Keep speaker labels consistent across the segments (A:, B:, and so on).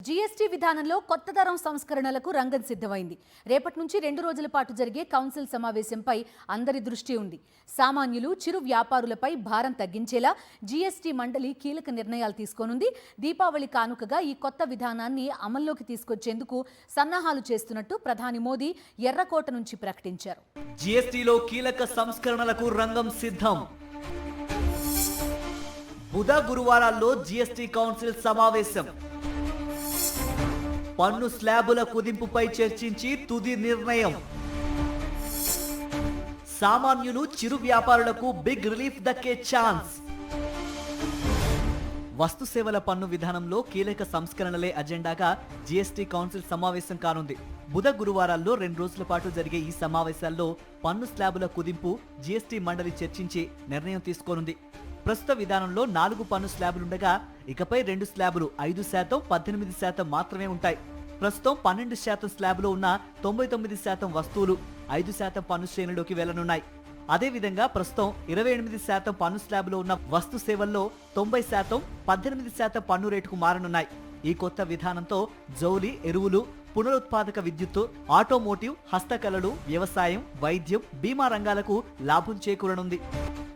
A: GST విధానంలో కొత్త తరం సంస్కరణలకు రంగం సిద్ధమైంది. రేపటి నుంచి 2 రోజుల పాటు జరిగే కౌన్సిల్ సమావేశంపై అందరి దృష్టి ఉంది. సామాన్యులు, చిరు వ్యాపారులపై భారం తగ్గించేలా జీఎస్టీ మండలి కీలక నిర్ణయాలు తీసుకోనుంది. దీపావళి కానుకగా ఈ కొత్త విధానాన్ని అమల్లోకి తీసుకొచ్చేందుకు సన్నాహాలు చేస్తున్నట్టు ప్రధాని మోదీ ఎర్రకోట నుంచి ప్రకటించారు.
B: జీఎస్టీలో కీలక సంస్కరణలకు రంగం సిద్ధం. బుధ గురువారాల్లో జీఎస్టీ కౌన్సిల్ సమావేశం. పన్ను స్లాబుల కుదింపుపై చర్చించి తుది నిర్ణయం. సామాన్యులు, చిరు వ్యాపారులకు బిగ్ రిలీఫ్ దక్కే ఛాన్స్. వస్తు సేవల పన్ను విధానంలో కీలక సంస్కరణలే అజెండాగా జీఎస్టీ కౌన్సిల్ సమావేశం కానుంది. బుధ గురువారాల్లో 2 రోజుల పాటు జరిగే ఈ సమావేశాల్లో పన్ను స్లాబుల కుదింపు జీఎస్టీ మండలి చర్చించి నిర్ణయం తీసుకోనుంది. ప్రస్తుత విధానంలో 4 పన్ను స్లాబులుండగా ఇకపై 2 స్లాబులు 5%, 18% మాత్రమే ఉంటాయి. ప్రస్తుతం 12% స్లాబులో ఉన్న 99% వస్తువులు 5% పన్ను శ్రేణిలోకి వెళ్లనున్నాయి. అదేవిధంగా ప్రస్తుతం 28% పన్ను స్లాబులో ఉన్న వస్తు సేవల్లో 90%, 18% పన్ను రేటుకు మారనున్నాయి. ఈ కొత్త విధానంతో జౌలి, ఎరువులు, పునరుత్పాదక విద్యుత్తు, ఆటోమోటివ్, హస్తకళలు, వ్యవసాయం, వైద్యం, బీమా రంగాలకు లాభం చేకూరనుంది.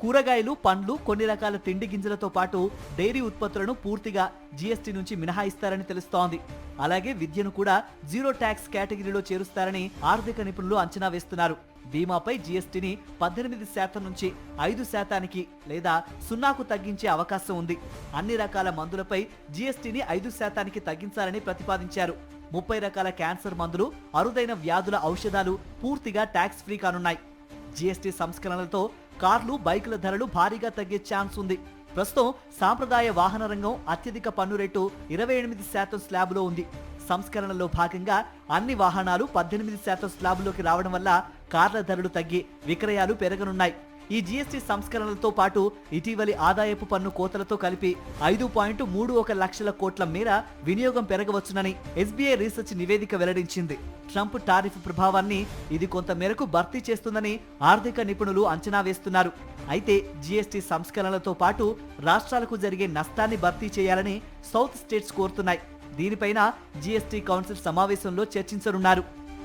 B: కూరగాయలు, పండ్లు, కొన్ని రకాల తిండి గింజలతో పాటు డైరీ ఉత్పత్తులను పూర్తిగా జీఎస్టీ నుంచి మినహాయిస్తారని తెలుస్తోంది. అలాగే విద్యను కూడా జీరో ట్యాక్స్ కేటగిరీలో చేరుస్తారని ఆర్థిక నిపుణులు అంచనా వేస్తున్నారు. బీమాపై జీఎస్టీని 18% నుంచి 5%కి లేదా 0కు తగ్గించే అవకాశం ఉంది. అన్ని రకాల మందులపై జీఎస్టీని 5%కి తగ్గించాలని ప్రతిపాదించారు. 30 రకాల క్యాన్సర్ మందులు, అరుదైన వ్యాధుల ఔషధాలు పూర్తిగా ట్యాక్స్ ఫ్రీ కానున్నాయి. జీఎస్టీ సంస్కరణలతో కార్లు, బైకుల ధరలు భారీగా తగ్గే ఛాన్స్ ఉంది. ప్రస్తుతం సాంప్రదాయ వాహన రంగం అత్యధిక పన్ను రేటు 28% స్లాబులో ఉంది. సంస్కరణలో భాగంగా అన్ని వాహనాలు 18% స్లాబులోకి రావడం వల్ల కార్ల ధరలు తగ్గి విక్రయాలు పెరగనున్నాయి. ఈ జీఎస్టీ సంస్కరణలతో పాటు ఇటీవలి ఆదాయపు పన్ను కోతలతో కలిపి 5.31 లక్షల కోట్ల మేర వినియోగం పెరగవచ్చునని ఎస్బీఐ రీసెర్చ్ నివేదిక వెల్లడించింది. ట్రంప్ టారిఫ్ ప్రభావాన్ని ఇది కొంత మేరకు భర్తీ చేస్తుందని ఆర్థిక నిపుణులు అంచనా వేస్తున్నారు. అయితే జీఎస్టీ సంస్కరణలతో పాటు రాష్ట్రాలకు జరిగే నష్టాన్ని భర్తీ చేయాలని సౌత్ స్టేట్స్ కోరుతున్నాయి. దీనిపైన జీఎస్టీ కౌన్సిల్ సమావేశంలో చర్చించనున్నారు.